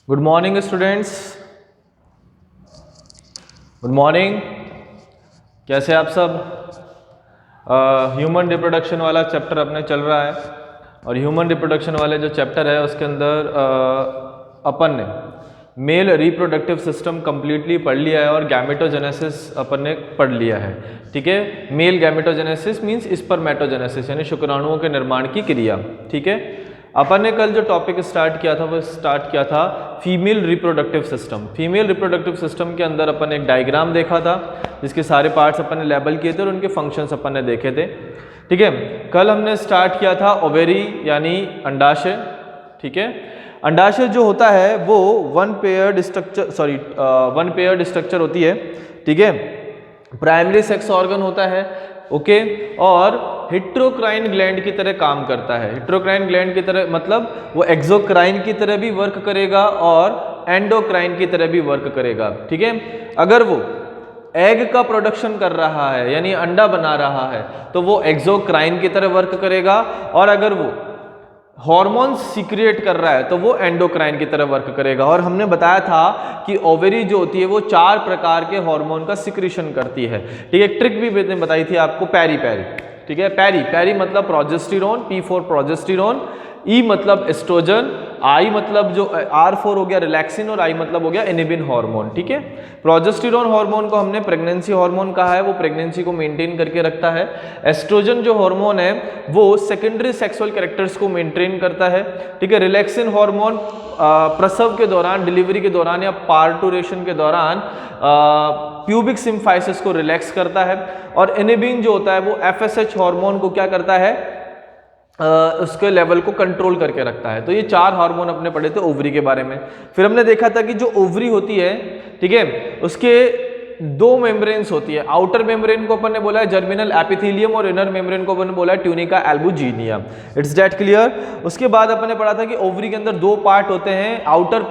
Good morning students, good morning. कैसे आप सब? ह्यूमन रिप्रोडक्शन वाला चैप्टर अपने चल रहा है और ह्यूमन रिप्रोडक्शन वाले जो चैप्टर है उसके अंदर अपन ने मेल रिप्रोडक्टिव सिस्टम कंप्लीटली पढ़ लिया है और गैमेटोजेनेसिस अपन ने पढ़ लिया है। ठीक है, मेल गैमेटोजेनेसिस मीन्स स्पर्मेटोजेनेसिस यानी शुक्राणुओं के निर्माण की क्रिया। ठीक है, अपन ने कल जो टॉपिक स्टार्ट किया था वो स्टार्ट किया था female reproductive system. Female reproductive system के अंदर अपन एक डायग्राम देखा था जिसके सारे पार्ट्स अपन ने लेबल किए थे और उनके फंक्शंस अपन ने देखे थे। ठीक है, कल हमने स्टार्ट किया था ओवेरी यानी अंडाशय। ठीक है, अंडाशय जो होता है वो वन पेयर्ड स्ट्रक्चर होती है। ठीक है, प्राइमरी सेक्स ऑर्गन होता है। ओके, और हिट्रोक्राइन ग्लैंड की तरह काम करता है। हिट्रोक्राइन ग्लैंड की तरह मतलब वो एक्सोक्राइन की तरह भी वर्क करेगा और एंडोक्राइन की तरह भी वर्क करेगा। ठीक है, अगर वो एग का प्रोडक्शन कर रहा है यानी अंडा बना रहा है तो वो एक्सोक्राइन की तरह वर्क करेगा, और अगर वो हार्मोन्स सीक्रिएट कर रहा है तो वो एंडोक्राइन की तरह वर्क करेगा। और हमने बताया था कि ओवेरी जो होती है वो 4 प्रकार के हार्मोन का सिक्रीशन करती है। ठीक है, एक ट्रिक भी मैंने बताई थी आपको, पैरी पैरी। ठीक है, पैरी मतलब प्रोजेस्टेरोन, P4 प्रोजेस्टेरोन, E मतलब एस्ट्रोजन, I मतलब जो R4 हो गया रिलैक्सिन, और I मतलब हो गया इनिबिन हार्मोन। ठीक है, प्रोजेस्टेरोन हार्मोन को हमने प्रेगनेंसी हार्मोन कहा है, वो प्रेगनेंसी को मेंटेन करके रखता है। एस्ट्रोजन जो हार्मोन है वो सेकेंडरी सेक्सुअल कैरेक्टर्स को मेंटेन करता है। ठीक है, रिलैक्सिन हार्मोन प्रसव के दौरान, डिलीवरी के दौरान या पार्टुरेशन के दौरान प्यूबिक सिम्फाइसिस को रिलैक्स करता है। और इनिबिन जो होता है वो FSH हार्मोन को क्या करता है, उसके लेवल को कंट्रोल करके रखता है। तो ये 4 हार्मोन अपने पढ़े थे ओवरी के बारे में। फिर हमने देखा था कि जो ओवरी होती है, ठीक है, उसके 2 मेम्ब्रेन्स होती है। आउटर मेम्ब्रेन को अपन ने बोला है जर्मिनल एपिथेलियम और इनर मेम्ब्रेन को अपन ने बोला है tunica albuginea. It's that clear? उसके बाद अपन ने पढ़ा था कि ओवरी के अंदर 2 पार्ट होते हैं। आउटर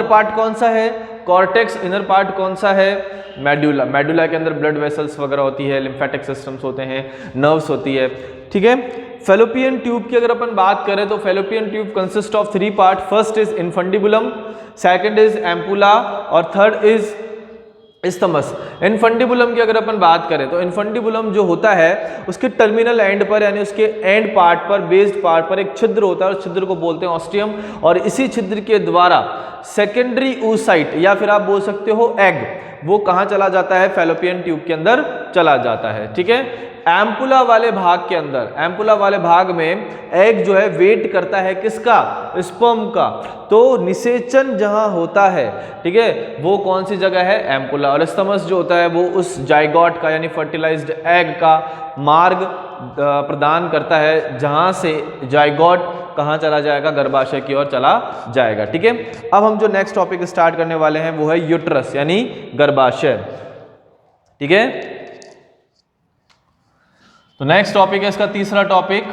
पार्ट कौन सा है? कॉर्टेक्स। इनर पार्ट कौन सा है? मेडुला। मेडुला के अंदर ब्लड वेसल्स वगैरह होती है, लिम्फेटिक सिस्टम्स होते हैं, नर्व्स होती है। ठीक है, फेलोपियन ट्यूब की अगर अपन बात करें तो fallopian tube consist of 3 part. First is infundibulum, second is ampulla और थर्ड इज इस्थमस। इनफंडिबुलम की अगर अपन बात करें तो इनफंडिबुलम जो होता है उसके टर्मिनल एंड पर यानी उसके एंड पार्ट पर, बेस्ड पार्ट पर एक छिद्र होता है और छिद्र को बोलते हैं ऑस्टियम, और इसी छिद्र के द्वारा सेकेंडरी oocyte या फिर आप बोल सकते हो एग, वो कहाँ चला जाता है? फेलोपियन ट्यूब के अंदर चला जाता है। ठीक है, एम्पुला वाले भाग के अंदर, एम्पुला वाले भाग में एग जो है वेट करता है किसका? स्पर्म का। तो निषेचन जहां होता है, ठीक है, वो कौन सी जगह है? एम्पुला। और स्तमस जो होता है वो उस जाइगोट का यानी फर्टिलाइज्ड एग का मार्ग प्रदान करता है, जहां से जाइगोट कहाँ चला जाएगा? गर्भाशय की ओर चला जाएगा। ठीक है, अब हम जो नेक्स्ट टॉपिक स्टार्ट करने वाले हैं वो है यूट्रस यानी गर्भाशय। ठीक है, तो नेक्स्ट टॉपिक है इसका तीसरा टॉपिक,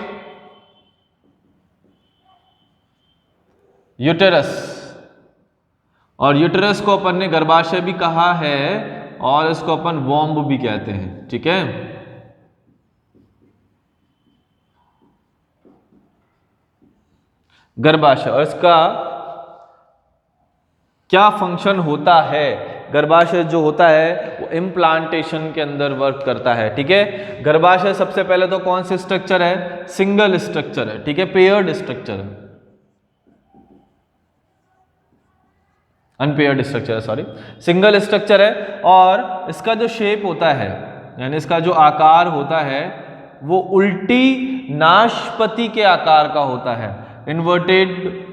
यूटेरस। और यूटेरस को अपन ने गर्भाशय भी कहा है और इसको अपन वॉम्ब भी कहते हैं। ठीक है, गर्भाशय, और इसका क्या फंक्शन होता है? गर्भाशय जो होता है वो इम्प्लांटेशन के अंदर वर्क करता है। ठीक है, गर्भाशय सबसे पहले तो कौन सी स्ट्रक्चर है? सिंगल स्ट्रक्चर है। ठीक है, पेयर्ड स्ट्रक्चर है, अनपेयर्ड स्ट्रक्चर है, सॉरी, सिंगल स्ट्रक्चर है। और इसका जो शेप होता है यानी इसका जो आकार होता है वो उल्टी नाशपति के आकार का होता है, इन्वर्टेड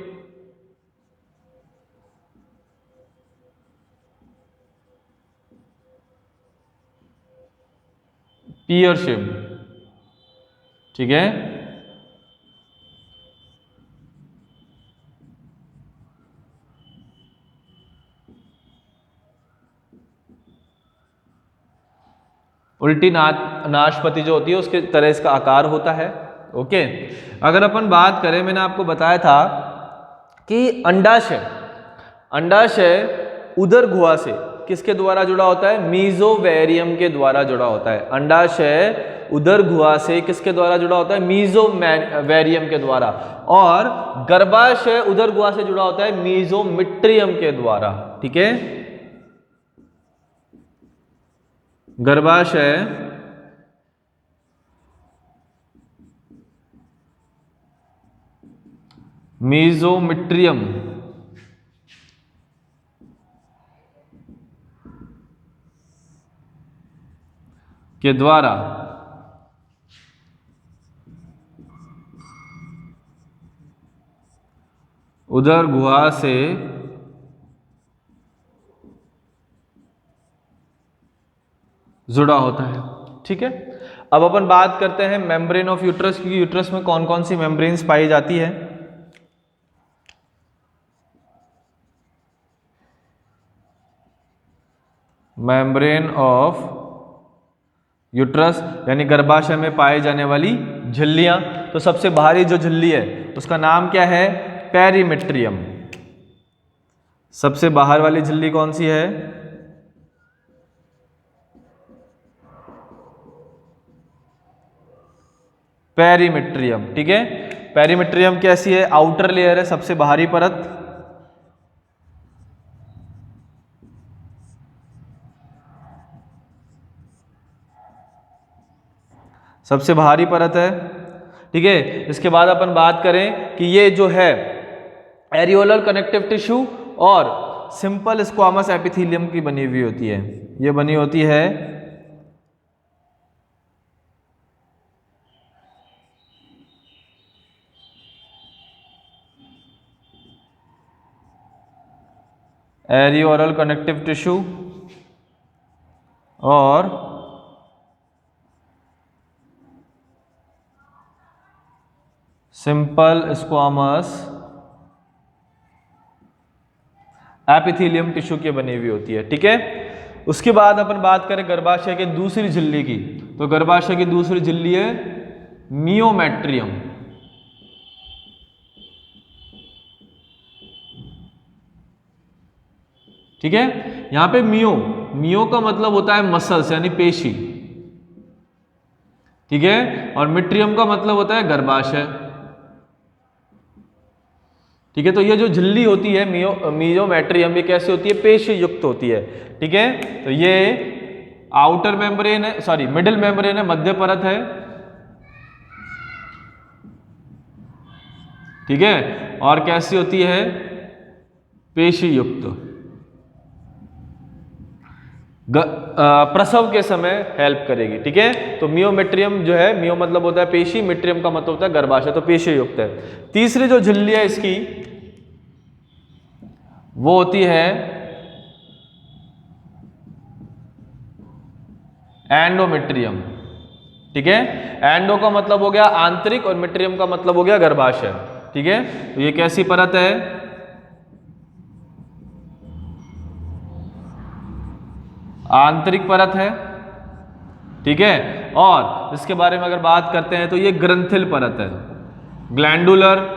पियर शेप। ठीक है, उल्टी नाशपति जो होती है उसके तरह इसका आकार होता है। ओके, अगर अपन बात करें, मैंने आपको बताया था कि अंडाशय उदर गुहा से किसके द्वारा जुड़ा होता है? मीजोवेरियम के द्वारा जुड़ा होता है। अंडाशय उदर गुहा से किसके द्वारा जुड़ा होता है? मीजोवेरियम के द्वारा। और गर्भाशय उदर गुहा से जुड़ा होता है मीजोमेट्रियम के द्वारा। ठीक है, गर्भाशय मीजोमेट्रियम के द्वारा उदर गुहा से जुड़ा होता है। ठीक है, अब अपन बात करते हैं मेम्ब्रेन ऑफ यूट्रस की। यूट्रस में कौन कौन सी मेम्ब्रेन्स पाई जाती है? मेम्ब्रेन ऑफ यूट्रस यानी गर्भाशय में पाए जाने वाली झिल्लियां। तो सबसे बाहरी जो झिल्ली है उसका नाम क्या है? पेरीमेट्रियम। सबसे बाहर वाली झिल्ली कौन सी है? पेरीमेट्रियम। ठीक है, पेरीमेट्रियम कैसी है? आउटर लेयर है, सबसे बाहरी परत। सबसे बाहरी परत है। ठीक है, इसके बाद अपन बात करें कि ये जो है एरियोलर कनेक्टिव टिश्यू और सिंपल स्क्वामस एपिथेलियम की बनी हुई होती है। ये बनी होती है एरियोलर कनेक्टिव टिश्यू और सिंपल स्क्वामस एपिथेलियम टिश्यू की बनी हुई होती है। ठीक है, उसके बाद अपन बात करें गर्भाशय के दूसरी झिल्ली की। तो गर्भाशय की दूसरी झिल्ली है मियोमेट्रियम। ठीक है, यहां पे मियो का मतलब होता है मसल्स यानी पेशी। ठीक है, और मिट्रियम का मतलब होता है गर्भाशय। ठीक है, तो ये जो झिल्ली होती है मियोमेट्रियम, ये कैसे होती है? पेशी युक्त होती है। ठीक है, तो ये आउटर मेम्ब्रेन है, सॉरी मिडिल मेम्ब्रेन है, मध्य परत है। ठीक है, और कैसी होती है? पेशी युक्त। प्रसव के समय हेल्प करेगी। ठीक है, तो मियोमेट्रियम जो है, मियो मतलब होता है पेशी, मेट्रियम का मतलब होता है गर्भाशय, तो पेशी युक्त है। तीसरी जो झिल्ली है इसकी वो होती है एंडोमेट्रियम। ठीक है, एंडो का मतलब हो गया आंतरिक और मेट्रियम का मतलब हो गया गर्भाशय। ठीक है, तो ये कैसी परत है? आंतरिक परत है। ठीक है, और इसके बारे में अगर बात करते हैं तो ये ग्रंथिल परत है, ग्लैंडुलर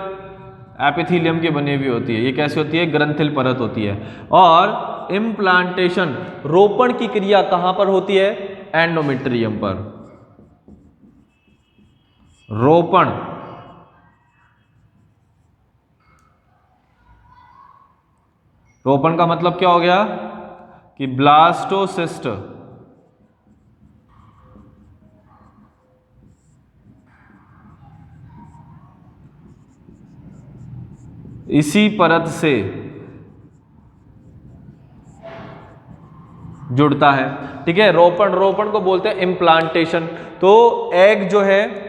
एपिथेलियम की बनी हुई होती है। ये कैसी होती है? ग्रंथिल परत होती है। और इम्प्लांटेशन, रोपण की क्रिया कहां पर होती है? एंडोमेट्रियम पर। रोपण रोपण का मतलब क्या हो गया? कि ब्लास्टोसिस्ट इसी परत से जुड़ता है। ठीक है, रोपण को बोलते हैं इम्प्लांटेशन। तो एग जो है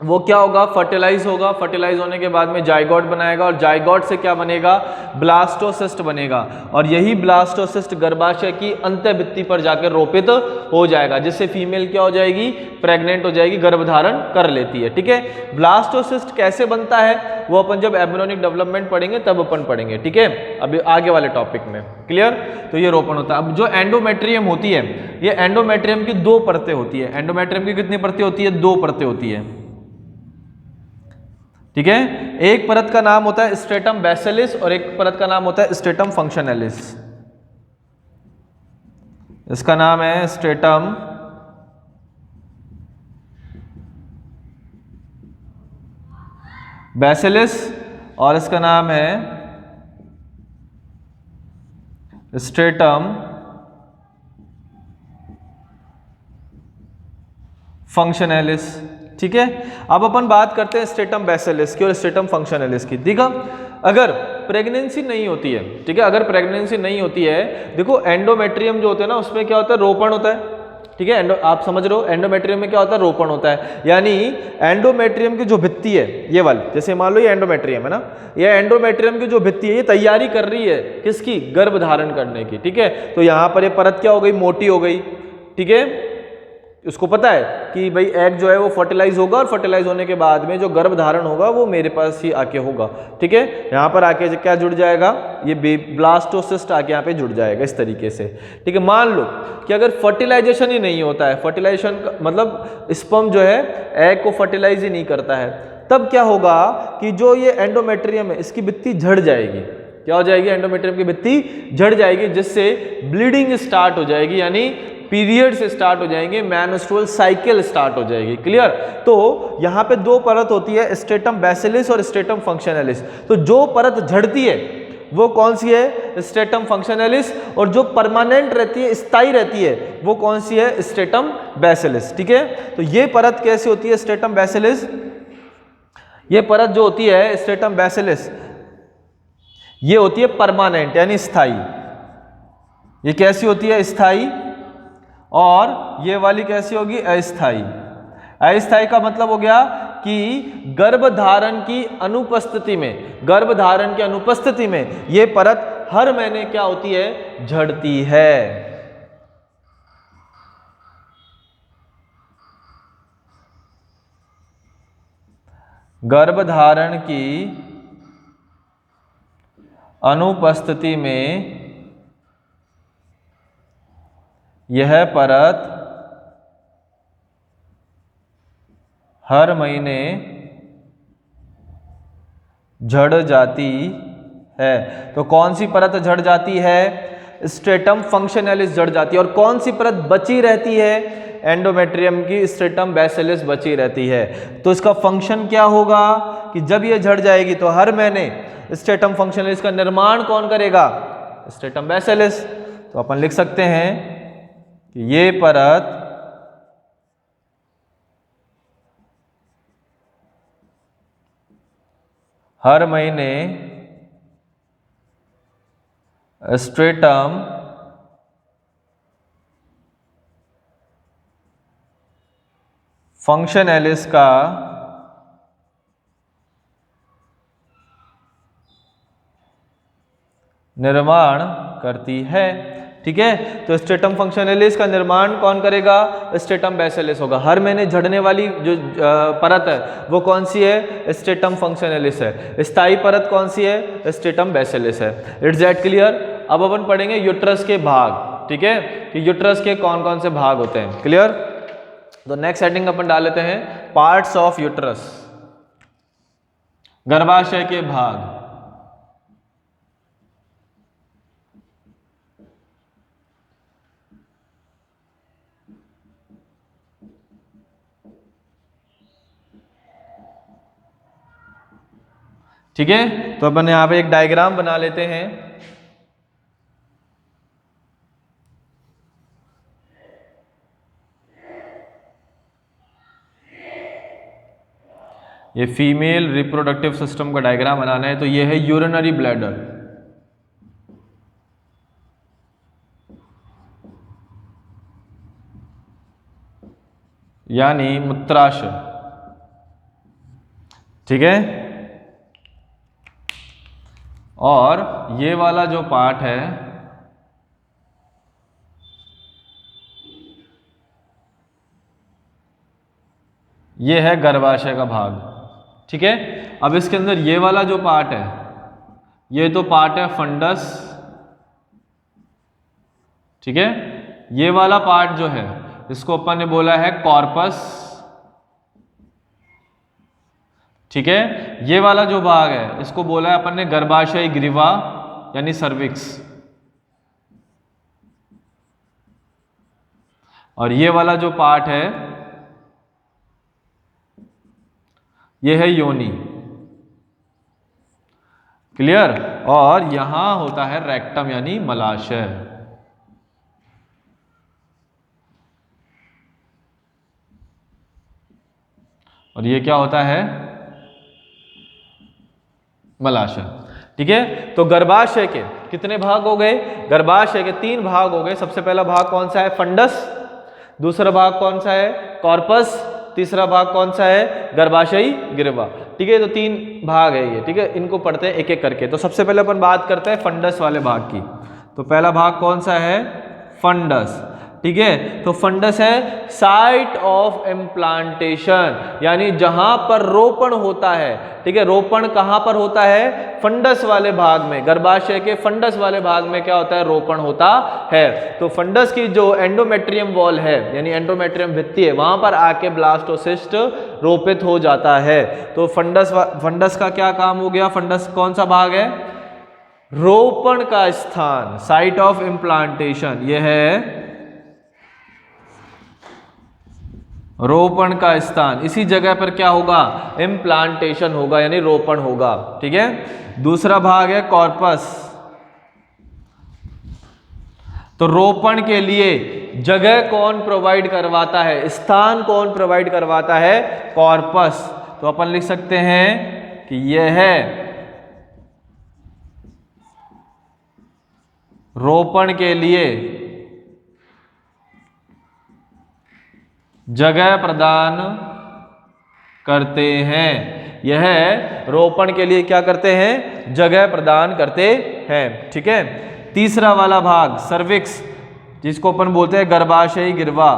वो क्या होगा? फर्टिलाइज होगा। फर्टिलाइज होने के बाद में जाइगोट बनाएगा और जाइगोट से क्या बनेगा? ब्लास्टोसिस्ट बनेगा। और यही ब्लास्टोसिस्ट गर्भाशय की अंतःभित्ति पर जाकर रोपित हो जाएगा, जिससे फीमेल क्या हो जाएगी? प्रेग्नेंट हो जाएगी, गर्भधारण कर लेती है। ठीक है, ब्लास्टोसिस्ट कैसे बनता है वो अपन जब एम्ब्रियोनिक डेवलपमेंट पढ़ेंगे तब अपन पढ़ेंगे। ठीक है, अभी आगे वाले टॉपिक में। क्लियर? तो ये रोपण होता है। अब जो एंडोमेट्रियम होती है, ये एंडोमेट्रियम की दो परतें होती है। एंडोमेट्रियम की कितनी परतें होती है? दो परतें होती है। ठीक है, एक परत का नाम होता है स्ट्रेटम बेसिलिस और एक परत का नाम होता है स्ट्रेटम फंक्शनलिस। इसका नाम है स्ट्रेटम बैसिलस और इसका नाम है स्ट्रेटम फंक्शनैलिस। ठीक है, अब अपन बात करते हैं स्ट्रेटम बैसिलस की और स्ट्रेटम फंक्शनैलिस की। देखा, अगर प्रेगनेंसी नहीं होती है, ठीक है, अगर प्रेगनेंसी नहीं होती है, देखो एंडोमेट्रियम जो होता है ना, उसमें क्या होता है, रोपण होता है। ठीक है, आप समझ रहे हो, एंडोमेट्रियम में क्या होता है, रोपण होता है। यानी एंडोमेट्रियम की जो भित्ति है, ये वाली, जैसे मान लो ये एंडोमेट्रियम है ना, ये एंडोमेट्रियम की जो भित्ति है, ये तैयारी कर रही है किसकी, गर्भ धारण करने की। ठीक है, तो यहाँ पर ये परत क्या हो गई, मोटी हो गई। ठीक है, उसको पता है कि भाई एग जो है वो फर्टिलाइज होगा और फर्टिलाइज होने के बाद में जो गर्भ धारण होगा वो मेरे पास ही आके होगा। ठीक है, यहाँ पर आके क्या जुड़ जाएगा, ये ब्लास्टोसिस्ट आके यहाँ पे जुड़ जाएगा इस तरीके से। ठीक है, मान लो कि अगर फर्टिलाइजेशन ही नहीं होता है, फर्टिलाइजेशन मतलब स्पर्म जो है एग को फर्टिलाइज ही नहीं करता है, तब क्या होगा कि जो ये एंडोमेट्रियम है इसकी भित्ति झड़ जाएगी। क्या हो जाएगी, एंडोमेट्रियम की भित्ति झड़ जाएगी, जिससे ब्लीडिंग स्टार्ट हो जाएगी, यानी पीरियड से स्टार्ट हो जाएंगे, मेंस्ट्रुअल साइकिल स्टार्ट हो जाएगी। क्लियर। तो यहाँ पे दो परत होती है, स्ट्रेटम बैसिलस और स्ट्रेटम फंक्शनैलिस। तो जो परत झड़ती है वो कौन सी है, स्ट्रेटम फंक्शनैलिस, और जो परमानेंट रहती है, स्थायी रहती है, वो कौन सी है, स्ट्रेटम बैसिलस। ठीक है, तो ये परत कैसी होती है, स्ट्रेटम बैसिलस, ये परत जो होती है स्ट्रेटम बैसिलस, ये होती है परमानेंट यानी स्थायी। ये कैसी होती है, स्थायी, और ये वाली कैसी होगी, अस्थाई। अस्थाई का मतलब हो गया कि गर्भधारण की अनुपस्थिति में, गर्भधारण की अनुपस्थिति में ये परत हर महीने क्या होती है, झड़ती है। गर्भधारण की अनुपस्थिति में यह परत हर महीने झड़ जाती है। तो कौन सी परत झड़ जाती है, स्ट्रेटम फंक्शनैलिस झड़ जाती है। और कौन सी परत बची रहती है, एंडोमेट्रियम की स्ट्रेटम बैसिलस बची रहती है। तो इसका फंक्शन क्या होगा कि जब ये झड़ जाएगी तो हर महीने स्ट्रेटम फंक्शनैलिस का निर्माण कौन करेगा, स्ट्रेटम बैसिलस। तो अपन लिख सकते हैं कि ये परत हर महीने स्ट्रेटम फंक्शनैलिस का निर्माण करती है। ठीक है, तो स्ट्रेटम फंक्शनैलिस का निर्माण कौन करेगा, स्ट्रेटम बैसिलस होगा। हर महीने झड़ने वाली जो परत है वो कौन सी है, स्ट्रेटम फंक्शनैलिस है। स्थायी परत कौन सी है, स्ट्रेटम बैसिलस है। It's that clear. अब अपन पढ़ेंगे यूट्रस के भाग। ठीक है, कि यूट्रस के कौन कौन से भाग होते हैं। क्लियर। तो नेक्स्ट हेडिंग अपन डाल लेते हैं, पार्ट्स ऑफ यूट्रस, गर्भाशय के भाग। ठीक है, तो अपन यहाँ पे एक डायग्राम बना लेते हैं। ये फीमेल रिप्रोडक्टिव सिस्टम का डायग्राम बनाना है। तो ये है यूरिनरी ब्लैडर, यानी मूत्राशय। ठीक है, और ये वाला जो पार्ट है ये है गर्भाशय का भाग। ठीक है, अब इसके अंदर ये वाला जो पार्ट है ये तो पार्ट है फंडस। ठीक है, ये वाला पार्ट जो है इसको अपन ने बोला है कॉर्पस। ठीक है, ये वाला जो भाग है इसको बोला है अपन ने गर्भाशय ग्रीवा यानी सर्विक्स। और ये वाला जो पार्ट है ये है योनि। क्लियर। और यहां होता है रेक्टम यानी मलाशय। और ये क्या होता है, मलाशय। ठीक है, तो गर्भाशय के कितने भाग हो गए, गर्भाशय के 3 भाग हो गए। सबसे पहला भाग कौन सा है, फंडस। दूसरा भाग कौन सा है, कॉर्पस। तीसरा भाग कौन सा है, गर्भाशयी गिरवा। ठीक है, तो 3 भाग है ये। ठीक है, इनको पढ़ते हैं एक एक करके। तो सबसे पहले अपन बात करते हैं फंडस वाले भाग की। तो पहला भाग कौन सा है, फंडस। ठीक है, तो फंडस है साइट ऑफ इम्प्लांटेशन, यानी जहां पर रोपण होता है। ठीक है, रोपण कहां पर होता है, फंडस वाले भाग में। गर्भाशय के फंडस वाले भाग में क्या होता है, रोपण होता है। तो फंडस की जो एंडोमेट्रियम वॉल है, यानी एंडोमेट्रियम भित्ति है, वहां पर आके ब्लास्टोसिस्ट रोपित हो जाता है। तो फंडस का क्या काम हो गया, फंडस कौन सा भाग है, रोपण का स्थान, साइट ऑफ इम्प्लांटेशन। यह है रोपण का स्थान। इसी जगह पर क्या होगा, इम्प्लांटेशन होगा, यानी रोपण होगा। ठीक है, दूसरा भाग है कॉर्पस। तो रोपण के लिए जगह कौन प्रोवाइड करवाता है, स्थान कौन प्रोवाइड करवाता है, कॉर्पस। तो अपन लिख सकते हैं कि यह है रोपण के लिए जगह प्रदान करते हैं। यह रोपण के लिए क्या करते हैं, जगह प्रदान करते हैं। ठीक है, तीसरा वाला भाग सर्विक्स, जिसको अपन बोलते हैं गर्भाशयी गिरवा।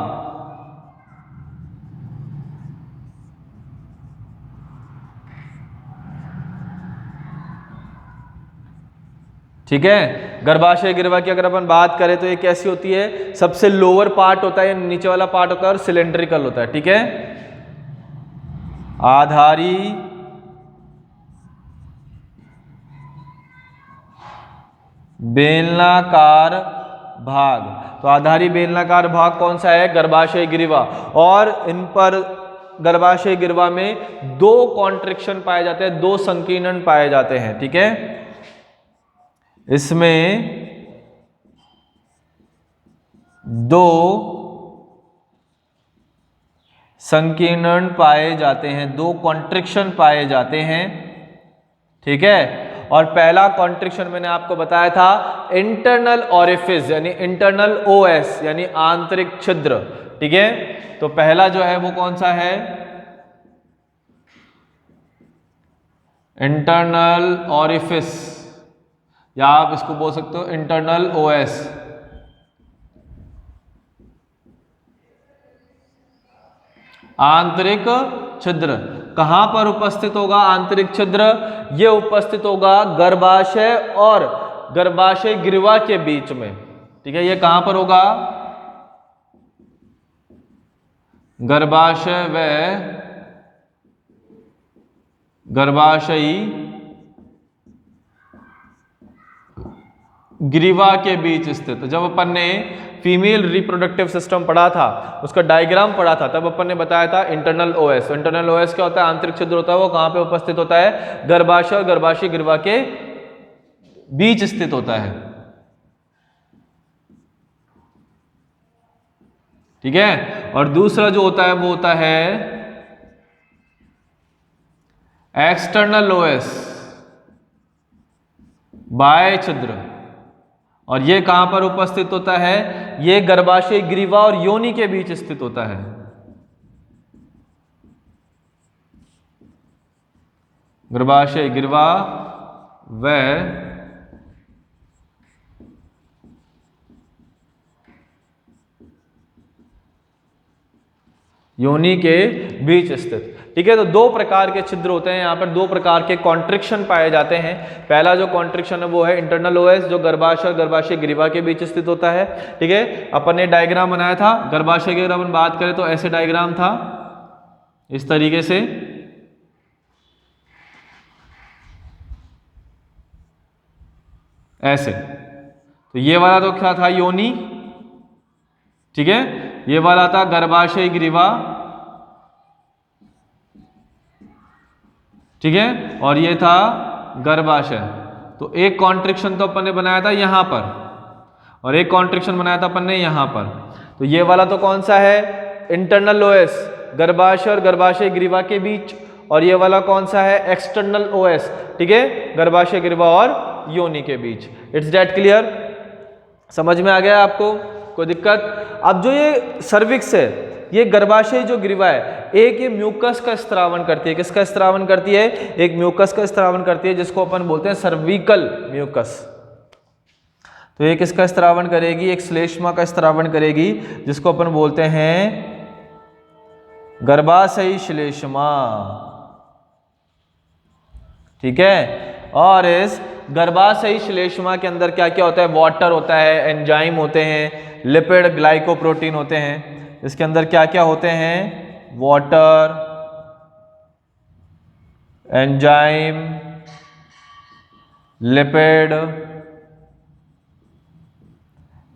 ठीक है, गर्भाशय गिरवा की अगर अपन बात करें तो ये कैसी होती है, सबसे लोअर पार्ट होता है, नीचे वाला पार्ट होता है और सिलेंड्रिकल होता है। ठीक है, आधारी बेलनाकार भाग। तो आधारी बेलनाकार भाग कौन सा है, गर्भाशय गिरवा। और इन पर गर्भाशय गिरवा में 2 कॉन्ट्रिक्शन पाए जाते हैं, 2 संकीर्णन पाए जाते हैं। ठीक है, इसमें 2 संकीर्णन पाए जाते हैं, 2 कॉन्ट्रिक्शन पाए जाते हैं। ठीक है, और पहला कॉन्ट्रिक्शन मैंने आपको बताया था इंटरनल ओरिफिस, यानी इंटरनल ओएस, यानी आंतरिक छिद्र। ठीक है, तो पहला जो है वो कौन सा है, इंटरनल ओरिफिस, या आप इसको बोल सकते हो इंटरनल ओएस। आंतरिक छिद्र कहां पर उपस्थित होगा, आंतरिक छिद्र ये उपस्थित होगा गर्भाशय और गर्भाशय गिरवा के बीच में। ठीक है, ये कहां पर होगा, गर्भाशय व गर्भाशयी ग्रीवा के बीच स्थित। जब अपन ने फीमेल रिप्रोडक्टिव सिस्टम पढ़ा था, उसका डायग्राम पढ़ा था, तब अपन ने बताया था इंटरनल ओएस। इंटरनल ओएस क्या होता है, आंतरिक छिद्र होता है, वो कहां पे उपस्थित होता है, गर्भाशय और गर्भाशय गिरवा के बीच स्थित होता है। ठीक है, और दूसरा जो होता है वो होता है एक्सटर्नल ओएस, बाह्य छिद्र। और ये कहां पर उपस्थित होता है, ये गर्भाशय ग्रीवा और योनि के बीच स्थित होता है। गर्भाशय ग्रीवा व योनि के बीच स्थित। ठीक है, तो 2 प्रकार के छिद्र होते हैं, यहाँ पर 2 प्रकार के कॉन्ट्रिक्शन पाए जाते हैं। पहला जो कॉन्ट्रिक्शन है वो है इंटरनल ओएस, जो गर्भाशय और गर्भाशय ग्रीवा के बीच स्थित होता है। ठीक है, अपन ने डायग्राम बनाया था, गर्भाशय की अगर अपन बात करें तो ऐसे डायग्राम था, इस तरीके से। ऐसे, तो ये वाला तो क्या था, योनि। ठीक है, ये वाला था गर्भाशय ग्रीवा। ठीक है, और ये था गर्भाशय। तो एक कॉन्ट्रिक्शन तो अपन ने बनाया था यहाँ पर और एक कॉन्ट्रिक्शन बनाया था अपन ने यहाँ पर। तो ये वाला तो कौन सा है, इंटरनल ओएस, गर्भाशय और गर्भाशय ग्रीवा के बीच, और ये वाला कौन सा है, एक्सटर्नल ओएस, ठीक है, गर्भाशय ग्रीवा और योनि के बीच। इट्स दैट क्लियर, समझ में आ गया आपको, कोई दिक्कत? अब जो ये सर्विक्स है, ये गर्भाशय जो ग्रीवा है, एक ये म्यूकस का स्त्रावन करती है। किसका स्त्रावन करती है? एक म्यूकस का स्त्रावन करती है, जिसको अपन बोलते हैं सर्विकल म्यूकस। तो ये किसका स्त्रावन करेगी? एक श्लेष्मा का स्त्रावन करेगी, जिसको अपन बोलते हैं गर्भाशयी श्लेष्मा, ठीक है। और इस गर्भाशयी श्लेष्मा के अंदर क्या क्या होता है? वाटर होता है, एंजाइम होते हैं, लिपिड, ग्लाइकोप्रोटीन होते हैं। इसके अंदर क्या क्या होते हैं? Water, enzyme, lipid,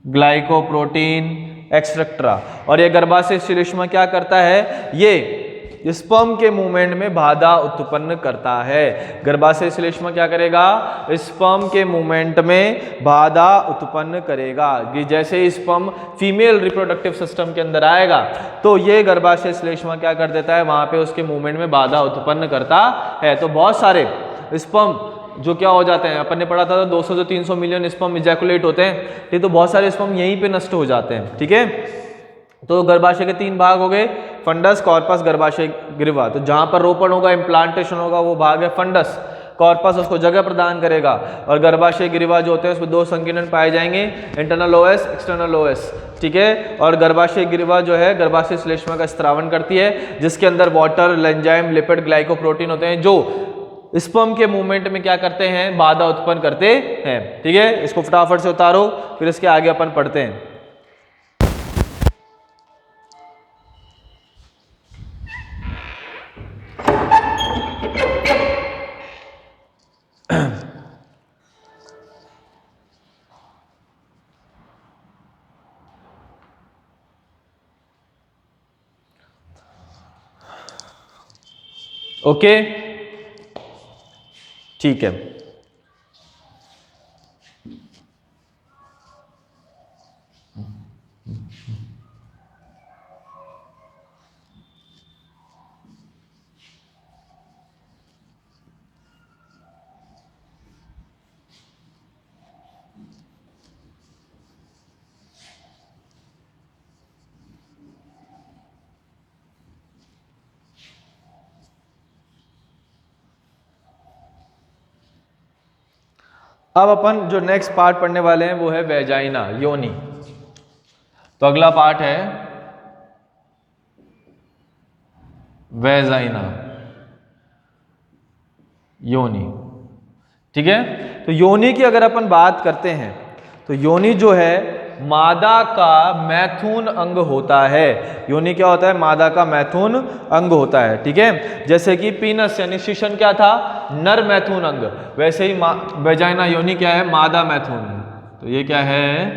glycoprotein etcetera. और ये गर्भाशय श्लेष्मा क्या करता है? ये स्पर्म के मूवमेंट में बाधा उत्पन्न करता है। गर्भाशय श्लेष्मा क्या करेगा? स्पर्म के मूवमेंट में बाधा उत्पन्न करेगा। कि जैसे स्पर्म फीमेल रिप्रोडक्टिव सिस्टम के अंदर आएगा तो ये गर्भाशय श्लेष्मा क्या कर देता है? वहां पे उसके मूवमेंट में बाधा उत्पन्न करता है। तो बहुत सारे स्पर्म जो क्या हो जाते हैं, अपन ने पढ़ा था 200 से 300 मिलियन स्पर्म इजैकुलेट होते हैं, ठीक, तो बहुत सारे स्पर्म यहीं पे नष्ट हो जाते हैं, ठीक है। तो गर्भाशय के 3 भाग हो गए, फंडस, कॉर्पस, गर्भाशय ग्रीवा। तो जहां पर रोपण होगा, इम्प्लांटेशन होगा, वो भाग है फंडस। कॉर्पस उसको जगह प्रदान करेगा, और गर्भाशय ग्रीवा जो होते हैं उसमें 2 संकीर्ण पाए जाएंगे, इंटरनल ओएस, एक्सटर्नल ओएस, ठीक है। और गर्भाशय ग्रीवा जो है गर्भाशय श्लेष्मा का स्त्रावन करती है, जिसके अंदर वाटर, एंजाइम, लिपिड, ग्लाइकोप्रोटीन होते हैं, जो स्पर्म के मूवमेंट में क्या करते हैं? बाधा उत्पन्न करते हैं, ठीक है। इसको फटाफट से उतारो, फिर इसके आगे अपन पढ़ते हैं। ओके, ठीक है। अब अपन जो नेक्स्ट पार्ट पढ़ने वाले हैं वो है वेजाइना, योनि। तो अगला पार्ट है वेजाइना, योनि, ठीक है। तो योनि की अगर अपन बात करते हैं तो योनि जो है मादा का मैथुन अंग होता है। योनि क्या होता है? मादा का मैथुन अंग होता है, ठीक है। जैसे कि पीनस यानी शिशन क्या था? नर मैथुन अंग। वैसे ही वेजाइना योनि क्या है? मादा मैथुन। तो ये क्या है?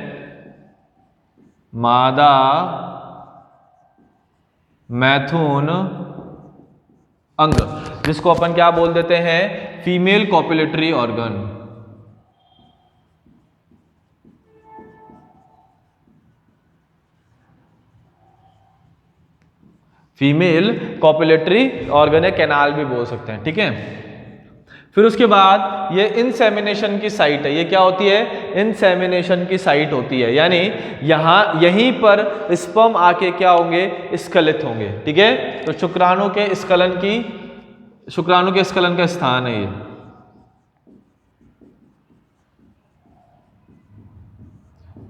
मादा मैथुन अंग, जिसको अपन क्या बोल देते हैं? Female copulatory organ. Female copulatory organ है, कैनाल भी बोल सकते हैं, ठीक है। फिर उसके बाद ये इंसेमिनेशन की साइट है। ये क्या होती है? इंसेमिनेशन की साइट होती है, यानी यहीं पर स्पर्म आके क्या होंगे? स्खलित होंगे, ठीक है। तो शुक्राणु के स्खलन का स्थान है ये।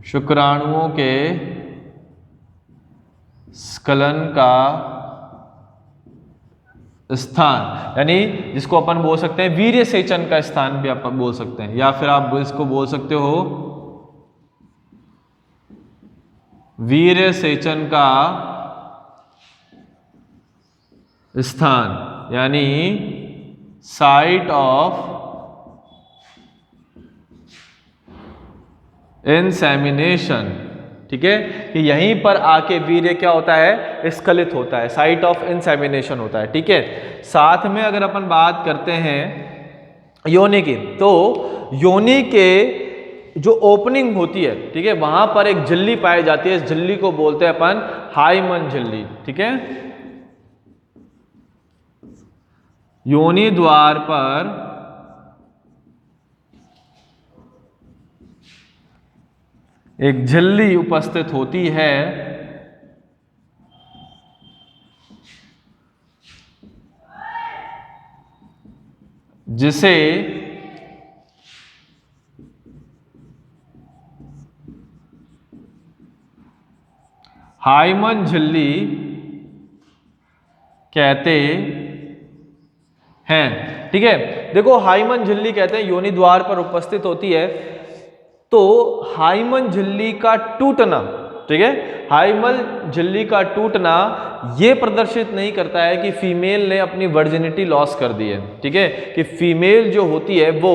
शुक्राणुओं के स्खलन का स्थान, यानी जिसको अपन बोल सकते हैं वीर्य सेचन का स्थान भी आप बोल सकते हैं, या फिर आप इसको बोल सकते हो वीर्य सेचन का स्थान, यानी साइट ऑफ इंसेमिनेशन, ठीक है। कि यहीं पर आके वीर्य क्या होता है? स्खलित होता है, साइट ऑफ इंसेमिनेशन होता है, ठीक है। साथ में अगर अपन बात करते हैं योनि की, तो योनि के जो ओपनिंग होती है, ठीक है, वहां पर एक झिल्ली पाई जाती है, इस झिल्ली को बोलते हैं अपन हाइमन झिल्ली, ठीक है। योनि द्वार पर एक झिल्ली उपस्थित होती है जिसे हाइमन झिल्ली कहते हैं, ठीक है। देखो हाइमन झिल्ली कहते हैं, योनि द्वार पर उपस्थित होती है, तो हाइमन झिल्ली का टूटना, ठीक है, हाइमन झिल्ली का टूटना ये प्रदर्शित नहीं करता है कि फीमेल ने अपनी वर्जिनिटी लॉस कर दी है, ठीक है, कि फीमेल जो होती है वो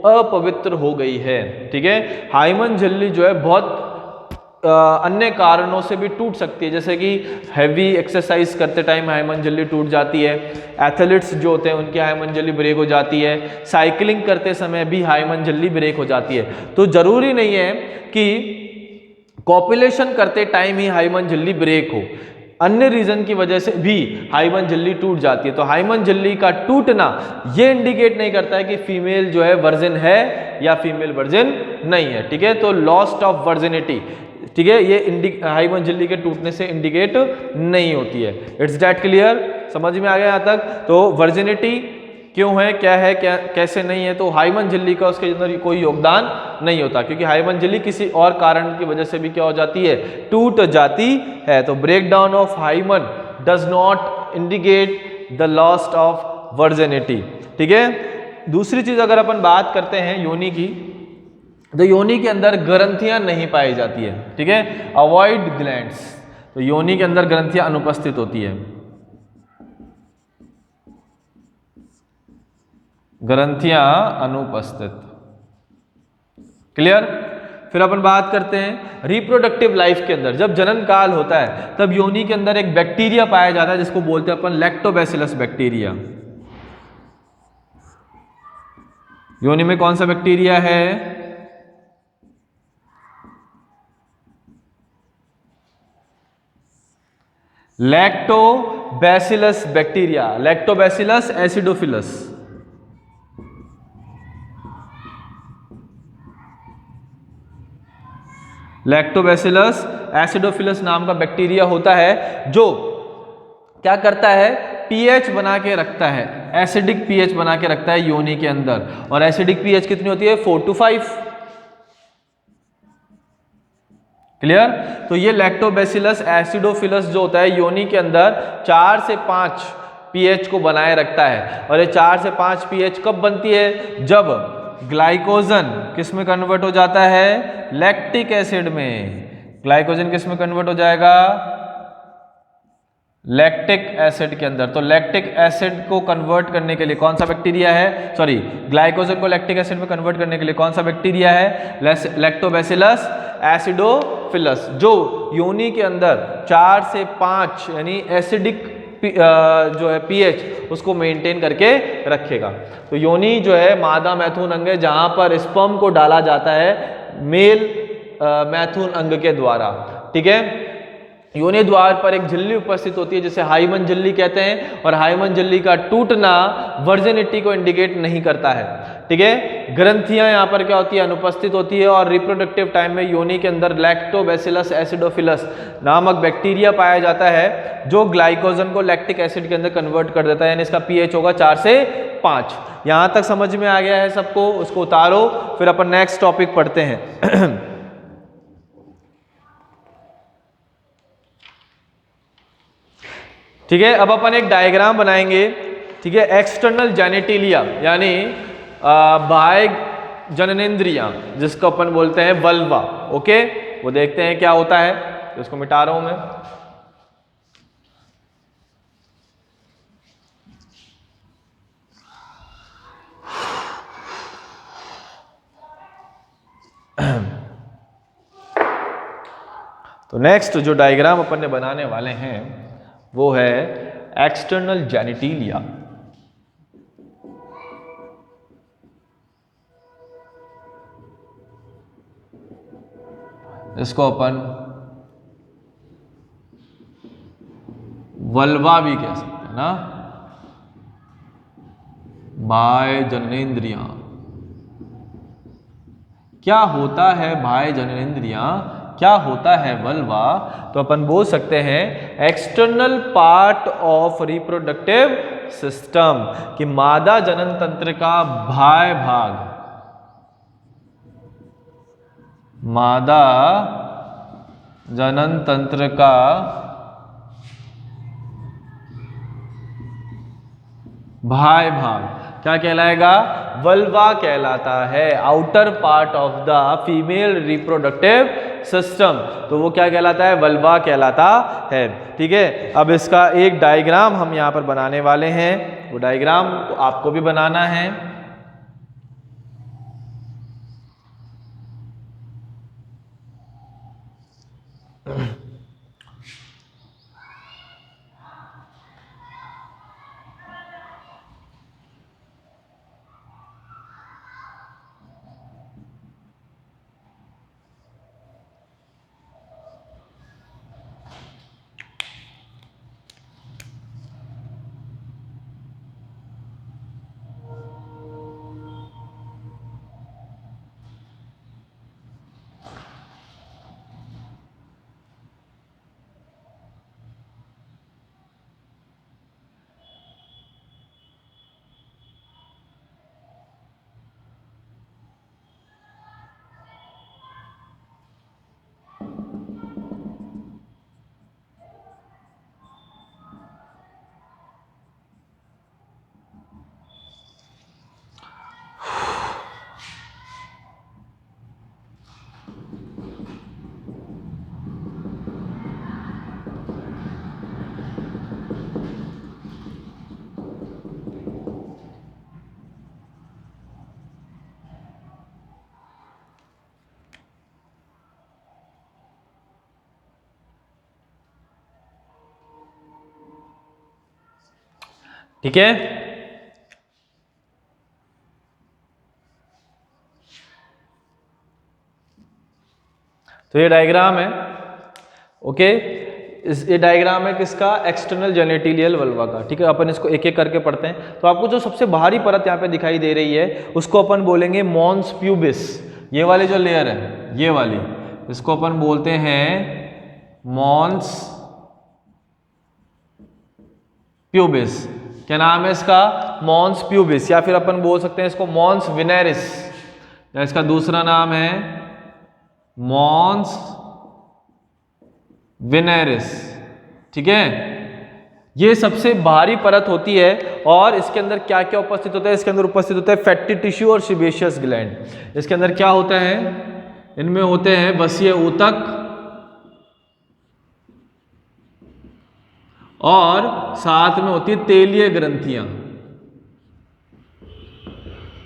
अपवित्र हो गई है, ठीक है। हाइमन झिल्ली जो है बहुत अन्य कारणों से भी टूट सकती है, जैसे कि हैवी एक्सरसाइज करते टाइम हाइमन झिल्ली टूट जाती है, एथलीट्स जो होते हैं उनकी हाइमन झिल्ली ब्रेक हो जाती है, साइकिलिंग करते समय भी हाइमन झिल्ली ब्रेक हो जाती है। तो जरूरी नहीं है कि कॉपुलेशन करते टाइम ही हाइमन झिल्ली ब्रेक हो, अन्य रीजन की वजह से भी हाइमन झिल्ली टूट जाती है। तो हाइमन झिल्ली का टूटना ये इंडिकेट नहीं करता है कि फीमेल जो है वर्जिन है या फीमेल वर्जिन नहीं है, ठीक है। तो लॉस्ट ऑफ वर्जिनिटी, ठीक है, ये हाइमन झिल्ली के टूटने से इंडिकेट नहीं होती है। इट्स दैट क्लियर, समझ में आ गया यहाँ तक। तो वर्जिनिटी क्यों है, क्या है, क्या कैसे नहीं है, तो हाइमन झिल्ली का उसके अंदर कोई योगदान नहीं होता, क्योंकि हाइमन झिल्ली किसी और कारण की वजह से भी क्या हो जाती है, टूट जाती है। तो break down of hymen does not indicate the lost of virginity, ठीक है। दूसरी चीज अगर अपन बात करते हैं योनि की, तो योनि के अंदर ग्रंथियां नहीं पाई जाती है, ठीक है, अवॉइड ग्लैंड्स, तो योनि के अंदर ग्रंथियां अनुपस्थित होती है, ग्रंथियां अनुपस्थित, क्लियर। फिर अपन बात करते हैं रिप्रोडक्टिव लाइफ के अंदर, जब जनन काल होता है तब योनि के अंदर एक बैक्टीरिया पाया जाता है जिसको बोलते हैं अपन लैक्टोबैसिलस बैक्टीरिया। योनि में कौन सा बैक्टीरिया है, lactobacillus bacteria, lactobacillus acidophilus, lactobacillus acidophilus नाम का बैक्टीरिया होता है जो क्या करता है, पीएच बना के रखता है, एसिडिक पीएच बना के रखता है योनि के अंदर। और एसिडिक पीएच कितनी होती है, 4 to 5, क्लियर। तो ये लैक्टोबैसिलस एसिडोफिलस जो होता है योनि के अंदर 4 से 5 पीएच को बनाए रखता है। और ये 4 से 5 पीएच कब बनती है, जब ग्लाइकोजन किस में कन्वर्ट हो जाता है, लैक्टिक एसिड में। ग्लाइकोजन किस में कन्वर्ट हो जाएगा, लैक्टिक एसिड के अंदर। तो लैक्टिक एसिड को कन्वर्ट करने के लिए कौन सा बैक्टीरिया है, सॉरी ग्लाइकोजन को लैक्टिक एसिड में कन्वर्ट करने के लिए कौन सा बैक्टीरिया है, लैक्टोबैसिलस एसिडोफिलस, जो योनि के अंदर 4 से 5 यानी एसिडिक जो है पीएच उसको मेंटेन करके रखेगा। तो योनि जो है मादा मैथुन अंग है जहां पर स्पर्म को डाला जाता है मेल मैथुन अंग के द्वारा, ठीक है। योनि द्वार पर एक झिल्ली उपस्थित होती है जिसे हाइमन झिल्ली कहते हैं, और हाइमन झिल्ली का टूटना वर्जिनिटी को इंडिकेट नहीं करता है, ठीक है। ग्रंथियां यहाँ पर क्या होती है, अनुपस्थित होती है। और रिप्रोडक्टिव टाइम में योनि के अंदर लैक्टोबैसिलस एसिडोफिलस नामक बैक्टीरिया पाया जाता है जो ग्लाइकोजन को लैक्टिक एसिड के अंदर कन्वर्ट कर देता है, यानी इसका पीएच होगा 4 से 5। यहां तक समझ में आ गया है सबको, उसको उतारो, फिर अपन नेक्स्ट टॉपिक पढ़ते हैं। ठीक है, अब अपन एक डायग्राम बनाएंगे, ठीक है, एक्सटर्नल जेनिटिलिया यानी बाह्य जननेंद्रियां जिसको अपन बोलते हैं वल्वा, ओके। वो देखते हैं क्या होता है, तो इसको मिटा रहा हूं मैं। तो नेक्स्ट जो डायग्राम अपन ने बनाने वाले हैं वो है एक्सटर्नल जेनिटिलिया। इसको अपन वल्वा भी कह सकते हैं ना, बाह्य जननेंद्रियां। क्या होता है बाह्य जननेंद्रियां, क्या होता है वल्वा? तो अपन बोल सकते हैं external part of reproductive system, कि मादा जनन तंत्र का बाह्य भाग, मादा जनन तंत्र का बाह्य भाग क्या कहलाएगा? वल्वा कहलाता है। Outer part of the female reproductive system, तो वो क्या कहलाता है? वल्वा कहलाता है। ठीक है, अब इसका एक डायग्राम हम यहाँ पर बनाने वाले हैं, वो डायग्राम आपको भी बनाना है। ठीक है, तो ये डायग्राम है। ओके, ये डायग्राम है किसका? एक्सटर्नल जेनेटिलियल वल्वा का। ठीक है, अपन इसको एक एक करके पढ़ते हैं। तो आपको जो सबसे बाहरी परत यहाँ पे दिखाई दे रही है उसको अपन बोलेंगे मॉन्स प्यूबिस। ये वाली जो लेयर है, ये वाली, इसको अपन बोलते हैं मॉन्स प्यूबिस। क्या नाम है इसका? मॉन्स प्यूबिस, या फिर अपन बोल सकते हैं इसको मॉन्स वेनेरिस, या इसका दूसरा नाम है मॉन्स वेनेरिस। ठीक है, ये सबसे बाहरी परत होती है और इसके अंदर क्या क्या उपस्थित होता है? इसके अंदर उपस्थित होता है फैटी टिश्यू और सीबेशियस ग्लैंड। इसके अंदर क्या होता है? इनमें होते हैं वसीय ऊतक और साथ में होती है तेलीय ग्रंथियां,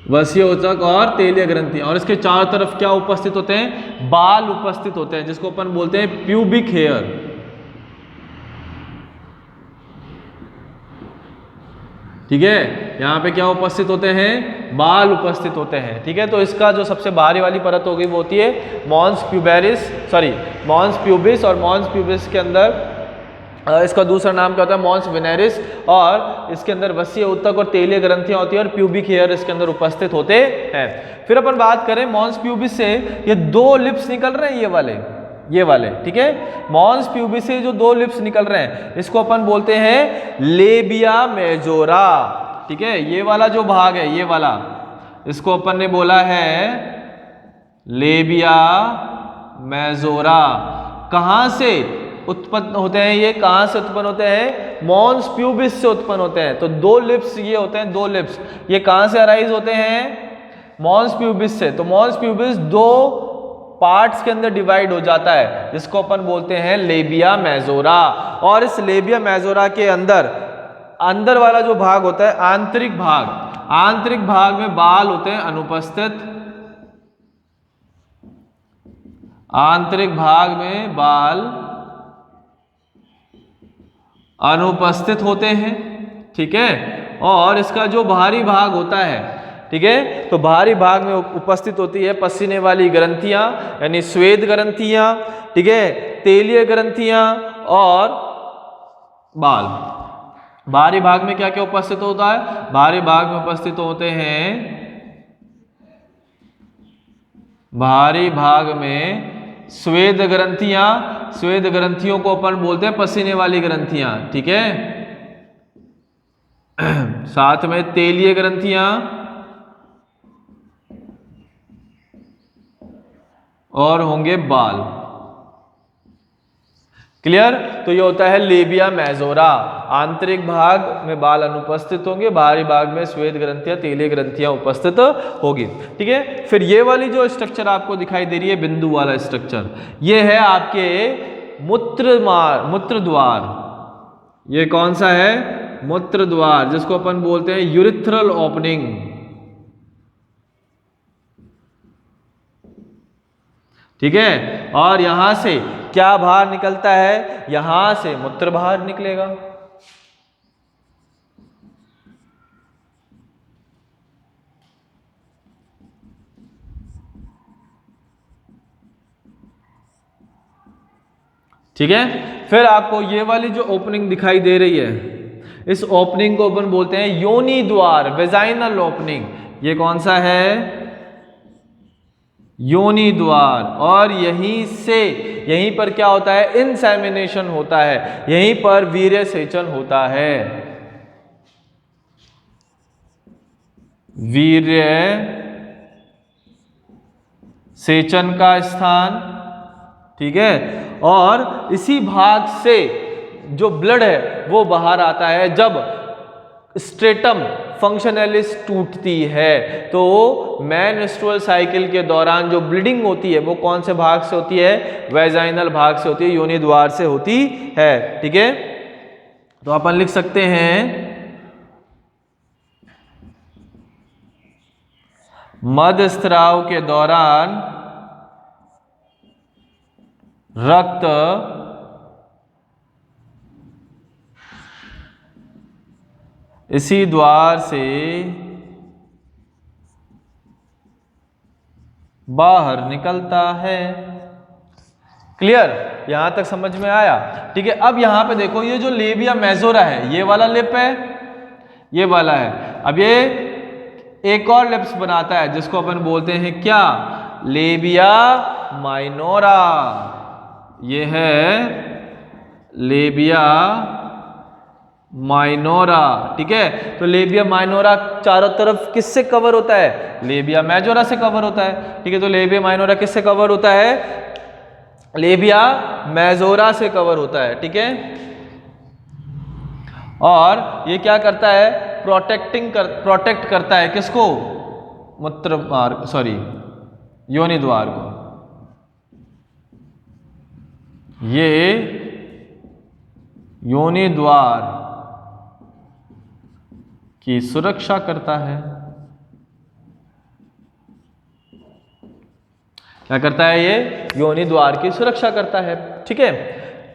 वसीय ऊतक और तेलीय ग्रंथियां। और इसके चारों तरफ क्या उपस्थित होते हैं? बाल उपस्थित होते हैं, जिसको अपन बोलते हैं प्यूबिक हेयर। ठीक है, यहाँ पे क्या उपस्थित होते हैं? बाल उपस्थित होते हैं। ठीक है, तो इसका जो सबसे बाहरी वाली परत होगी वो होती है मॉन्स प्यूबेरिस, सॉरी मॉन्स प्यूबिस, और मॉन्स प्यूबिस के अंदर इसका दूसरा नाम क्या होता है? मॉन्स वेनेरिस। और इसके अंदर वसीय ऊतक और तेलीय ग्रंथियां होती है और प्यूबिक हेयर इसके अंदर उपस्थित होते हैं। फिर अपन बात करें मॉन्स प्यूबिस से, ये दो लिप्स निकल रहे हैं, ये वाले। ठीक है, मॉन्स प्यूबिस से जो दो लिप्स निकल रहे हैं इसको अपन बोलते हैं लेबिया मेजोरा। ठीक है, ये वाला जो भाग है, ये वाला, इसको अपन ने बोला है लेबिया मेजोरा। कहां से उत्पन्न होते हैं? ये कहां से उत्पन्न होते हैं? मॉन्स प्यूबिस से उत्पन्न होते हैं। तो दो लिप्स ये होते हैं, दो लिप्स, ये कहां से अराइज होते हैं? मॉन्स प्यूबिस से। तो मॉन्स प्यूबिस दो पार्ट्स के अंदर डिवाइड हो जाता है, जिसको अपन बोलते हैं लेबिया मेजोरा। और इस लेबिया मेजोरा के अंदर वाला जो भाग होता है, आंतरिक भाग में बाल होते हैं अनुपस्थित। आंतरिक भाग में बाल अनुपस्थित होते हैं। ठीक है, और इसका जो बाहरी भाग होता है, ठीक है। तो बाहरी भाग में उपस्थित होती है पसीने वाली ग्रंथियां यानी स्वेद ग्रंथियां, ठीक है, तेलीय ग्रंथियां और बाल। बाहरी भाग में क्या क्या उपस्थित होता है? बाहरी भाग में उपस्थित होते हैं, बाहरी भाग में स्वेद ग्रंथियां, स्वेद ग्रंथियों को अपन बोलते हैं पसीने वाली ग्रंथियां, ठीक है। साथ में तेलीय ग्रंथियां और होंगे बाल। क्लियर? तो ये होता है लेबिया मेजोरा। आंतरिक भाग में बाल अनुपस्थित होंगे, बाहरी भाग में श्वेत ग्रंथियां, तेलीय ग्रंथियां उपस्थित होगी, ठीक है। फिर ये वाली जो स्ट्रक्चर आपको दिखाई दे रही है, बिंदु वाला स्ट्रक्चर, ये है आपके मूत्र द्वार। ये कौन सा है? मूत्र द्वार, जिसको अपन बोलते हैं यूरिथ्रल ओपनिंग। ठीक है। और यहां से क्या बाहर निकलता है? यहां से मूत्र बाहर निकलेगा। ठीक है। फिर आपको ये वाली जो ओपनिंग दिखाई दे रही है, इस ओपनिंग को अपन बोलते हैं योनि द्वार, वेजाइनल ओपनिंग। ये कौन सा है? योनि द्वार। और यहीं से, यहीं पर क्या होता है? इंसेमिनेशन होता है, यहीं पर वीर्य सेचन होता है। वीर्य सेचन का स्थान, ठीक है। और इसी भाग से जो ब्लड है वो बाहर आता है जब स्ट्रेटम फंक्शनलिस टूटती है। तो मेंस्ट्रुअल साइकिल के दौरान जो ब्लीडिंग होती है वो कौन से भाग से होती है? वेजाइनल भाग से होती है, योनि द्वार से होती है, ठीक है। तो अपन लिख सकते हैं मध्यस्राव के दौरान रक्त इसी द्वार से बाहर निकलता है। क्लियर? यहां तक समझ में आया? ठीक है। अब यहां पे देखो, ये जो लेबिया मेजोरा है, ये वाला लिप है, ये वाला है। अब ये एक और लिप्स बनाता है जिसको अपन बोलते हैं क्या? Labia minora. ये है लेबिया माइनोरा, ठीक है। तो लेबिया माइनोरा चारों तरफ किससे कवर होता है? लेबिया मेजोरा से कवर होता है, ठीक है। तो लेबिया माइनोरा किससे कवर होता है? लेबिया मेजोरा से कवर होता है, ठीक है। और ये क्या करता है? प्रोटेक्ट करता है किसको? मूत्र मार्ग, सॉरी, योनि द्वार को। ये योनि द्वार की सुरक्षा करता है। क्या करता है? ये योनि द्वार की सुरक्षा करता है, ठीक है।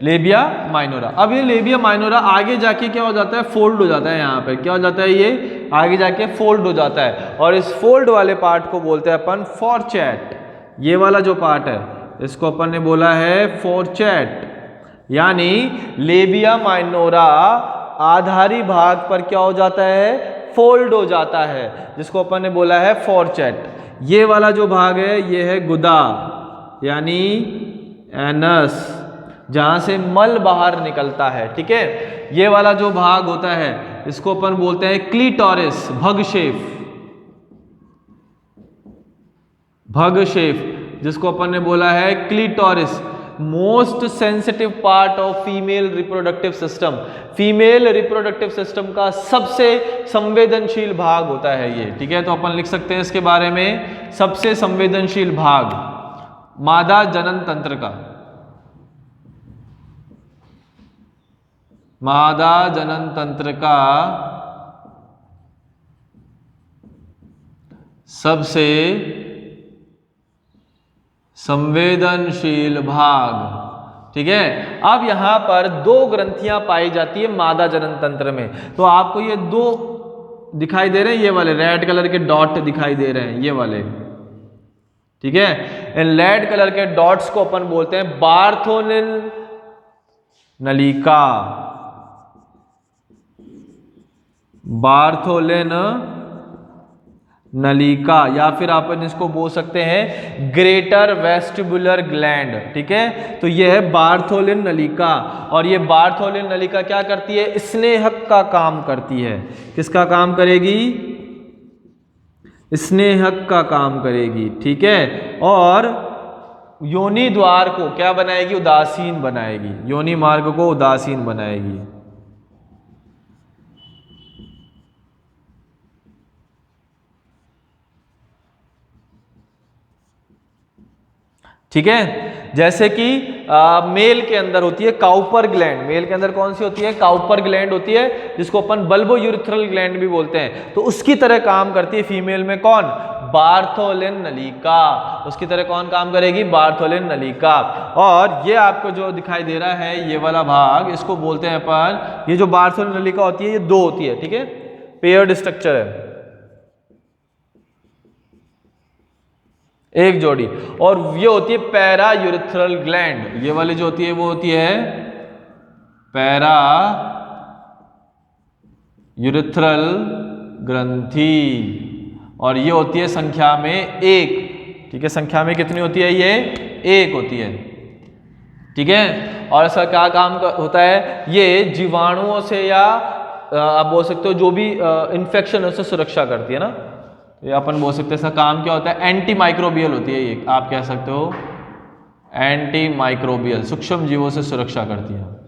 Labia minora. अब ये लेबिया माइनोरा आगे जाके क्या हो जाता है? फोल्ड हो जाता है। यहाँ पे क्या हो जाता है? ये आगे जाके फोल्ड हो जाता है, और इस फोल्ड वाले पार्ट को बोलते हैं अपन फोरचेट। ये वाला जो पार्ट है इसको अपन ने बोला है फोरचेट। यानी लेबिया माइनोरा आधारी भाग पर क्या हो जाता है? फोल्ड हो जाता है, जिसको अपन ने बोला है फोरचेट। ये वाला जो भाग है ये है गुदा यानी एनस, जहां से मल बाहर निकलता है, ठीक है। ये वाला जो भाग होता है इसको अपन बोलते हैं क्लीटोरिस, भगशेफ, भगशेफ, जिसको अपन ने बोला है clitoris. Most sensitive part of female reproductive system, female reproductive system का सबसे संवेदनशील भाग होता है ये, ठीक है। तो अपन लिख सकते हैं इसके बारे में, सबसे संवेदनशील भाग मादा जनन तंत्र का, मादा जनन तंत्र का सबसे संवेदनशील भाग, ठीक है। अब यहां पर दो ग्रंथियां पाई जाती है मादा जनन तंत्र में। तो आपको ये दो दिखाई दे रहे हैं, ये वाले रेड कलर के डॉट दिखाई दे रहे हैं, ये वाले, ठीक है। इन रेड कलर के डॉट्स को अपन बोलते हैं बार्थोलिन नलिका, बार्थोलिन नलिका, या फिर अपन इसको बोल सकते हैं ग्रेटर वेस्टिबुलर ग्लैंड, ठीक है। तो ये है बार्थोलिन नलिका, और ये बार्थोलिन नलिका क्या करती है, स्नेहक का काम करती है। किसका काम करेगी, स्नेहक का काम करेगी, ठीक है। और योनि द्वार को क्या बनाएगी, उदासीन बनाएगी, योनि मार्ग को उदासीन बनाएगी। ठीक है। जैसे कि मेल के अंदर होती है काउपर ग्लैंड, मेल के अंदर कौन सी होती है, काउपर ग्लैंड होती है, जिसको अपन बल्बोयूरेथ्रल ग्लैंड भी बोलते हैं। तो उसकी तरह काम करती है फीमेल में कौन, बार्थोलिन नलिका, उसकी तरह कौन काम करेगी, बार्थोलिन नलिका। और ये आपको जो दिखाई दे रहा है ये वाला भाग, इसको बोलते हैं अपन, ये जो बार्थोलिन नलिका होती है ये दो होती है, ठीक है, पेयर्ड स्ट्रक्चर है, एक जोड़ी। और ये होती है पैरा यूरेथ्रल ग्लैंड, ये वाली जो होती है वो होती है पैरा यूरेथ्रल ग्रंथि, और ये होती है संख्या में एक, ठीक है। संख्या में कितनी होती है, ये एक होती है, ठीक है। और इसका क्या काम होता है, ये जीवाणुओं से या आप बोल सकते हो जो भी इन्फेक्शन से सुरक्षा करती है ना, ये अपन बोल सकते हैं इसका काम क्या होता है, एंटी माइक्रोबियल होती है ये, आप कह सकते हो एंटी माइक्रोबियल, सूक्ष्म जीवों से सुरक्षा करती है।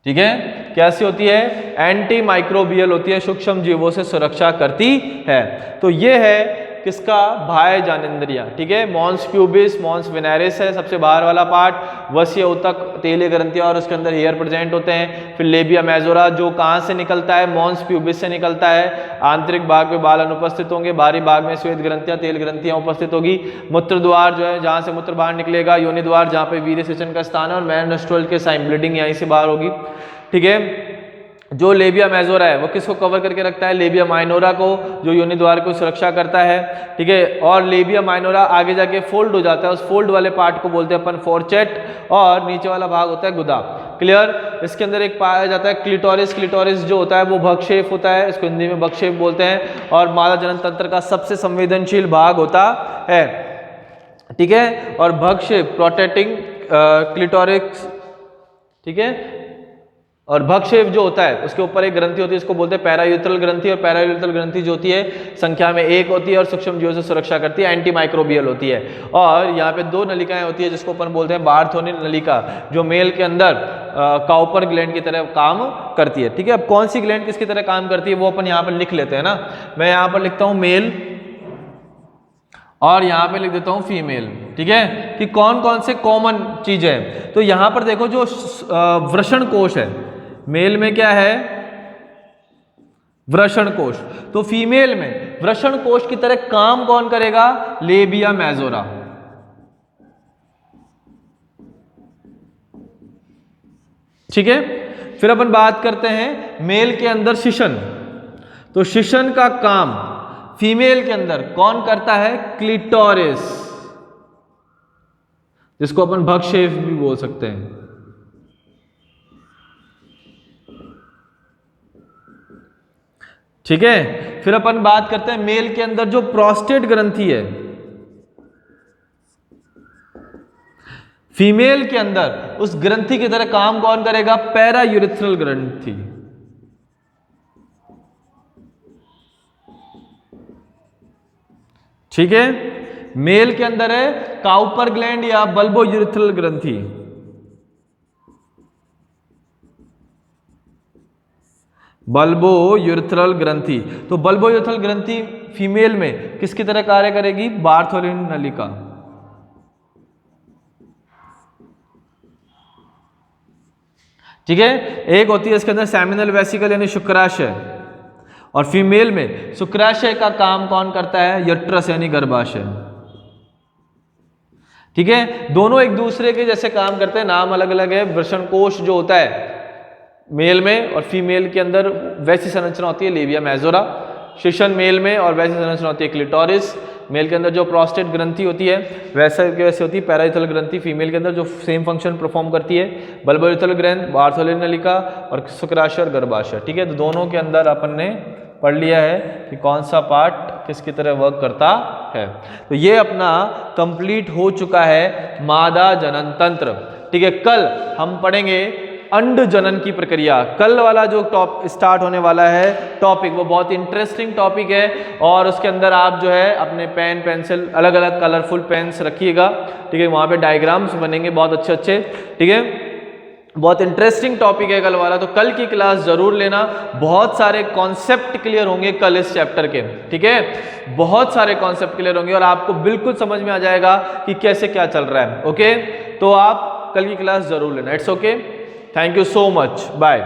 ठीक है, कैसी होती है, एंटी माइक्रोबियल होती है, सूक्ष्म जीवों से सुरक्षा करती है। तो ये है किसका, बाह्य जानेंद्रिया, ठीक है। मॉन्स प्यूबिस, मॉन्स वेनेरिस है सबसे बाहर वाला पार्ट, वसीय ऊतक, तेलीय ग्रंथियां और उसके अंदर हेयर प्रेजेंट होते हैं। फिर लेबिया मेजोरा जो कहाँ से निकलता है, मॉन्स प्यूबिस से निकलता है। आंतरिक भाग में बाल अनुपस्थित होंगे, बाहरी भाग में श्वेत ग्रंथियां, तेल ग्रंथियां उपस्थित होगी। मूत्र द्वार जो है जहाँ से मूत्र बाहर निकलेगा, योनि द्वार जहाँ पे वीर्य सेचन का स्थान है, और मेनस्ट्रुअल के साइन ब्लीडिंग यहीं से बाहर होगी, ठीक है। जो लेबिया मेजोरा है वो किसको कवर करके रखता है, लेबिया माइनोरा को, जो योनि द्वार को सुरक्षा करता है, ठीक है। और लेबिया माइनोरा आगे जाके फोल्ड हो जाता है, उस फोल्ड वाले पार्ट को बोलते हैं अपन फोर्चेट, और नीचे वाला भाग होता है गुदा, क्लियर। इसके अंदर एक पाया जाता है क्लिटोरिस, क्लिटोरिस जो होता है वो भक्षेप होता है, इसको हिंदी में भक्षेप बोलते हैं, और मादा जनन तंत्र का सबसे संवेदनशील भाग होता है, ठीक है। और भक्षेप प्रोटेक्टिंग क्लिटोरिस, ठीक है। और भक्षेप जो होता है उसके ऊपर एक ग्रंथि होती है, इसको बोलते हैं पैरायूरेथ्रल ग्रंथि, और पैरायूरेथ्रल ग्रंथि जो होती है संख्या में एक होती है और सूक्ष्म जीवों से सुरक्षा करती है, एंटी माइक्रोबियल होती है। और यहाँ पे दो नलिकाएं होती है जिसको अपन बोलते हैं बार्थोलिन नलिका, जो मेल के अंदर काउपर ग्लैंड की तरह काम करती है, ठीक है। अब कौन सी ग्लैंड किसकी तरह काम करती है वो अपन यहाँ पर लिख लेते हैं ना। मैं यहाँ पर लिखता हूँ मेल और यहाँ पे लिख देता हूँ फीमेल, ठीक है, कि कौन कौन से कॉमन चीज है। तो यहाँ पर देखो जो वृषण कोश है, मेल में क्या है, वृषण कोश, तो फीमेल में वृषण कोश की तरह काम कौन करेगा, लेबिया मेजोरा, ठीक है। फिर अपन बात करते हैं मेल के अंदर शिशन, तो शिशन का काम फीमेल के अंदर कौन करता है, क्लिटोरिस, जिसको अपन भक्षेप भी बोल सकते हैं, ठीक है। फिर अपन बात करते हैं मेल के अंदर जो प्रोस्टेट ग्रंथि है, फीमेल के अंदर उस ग्रंथि की तरह काम कौन करेगा, पैरायूरेथ्रल ग्रंथि, ठीक है। मेल के अंदर है काउपर ग्लैंड या बल्बोयूरेथ्रल ग्रंथि, बल्बोयूरेथ्रल ग्रंथि। तो बल्बोयूरेथ्रल ग्रंथि फीमेल में किसकी तरह कार्य करेगी, बार्थोलिन नलिका, ठीक है। एक होती है इसके अंदर सेमिनल वेसिकल यानी शुक्राशय, और फीमेल में शुक्राशय का काम कौन करता है, यूट्रस यानी गर्भाशय, ठीक है, दोनों एक दूसरे के जैसे काम करते हैं, नाम अलग अलग है। वृषणकोश जो होता है मेल में और फीमेल के अंदर वैसी संरचना होती है लेविया मेजोरा, शिशन मेल में और वैसी संरचना होती है क्लिटोरिस। मेल के अंदर जो प्रोस्टेट ग्रंथि होती है वैसे होती है पैराइथल ग्रंथि फीमेल के अंदर, जो सेम फंक्शन परफॉर्म करती है। बल्बोरेथल ग्रंथ, बार्थोलिन नलिका और शुक्राशय और गर्भाशय। ठीक है, तो दोनों के अंदर अपन ने पढ़ लिया है कि कौन सा पार्ट किसकी तरह वर्क करता है। तो ये अपना कंप्लीट हो चुका है मादा जनन तंत्र। ठीक है, कल हम पढ़ेंगे अंड जनन की प्रक्रिया। कल वाला जो स्टार्ट होने वाला है टॉपिक वो बहुत इंटरेस्टिंग टॉपिक है, और उसके अंदर आप जो है अपने पेन पेंसिल अलग अलग कलरफुल पेन्स रखिएगा। ठीक है, वहाँ पे डायग्राम्स बनेंगे बहुत अच्छे अच्छे। ठीक है, बहुत इंटरेस्टिंग टॉपिक है कल वाला, तो कल की क्लास जरूर लेना। बहुत सारे कॉन्सेप्ट क्लियर होंगे कल इस चैप्टर के। ठीक है, बहुत सारे कॉन्सेप्ट क्लियर होंगे और आपको बिल्कुल समझ में आ जाएगा कि कैसे क्या चल रहा है। ओके, तो आप कल की क्लास जरूर लेना। It's okay, thank you so much, bye.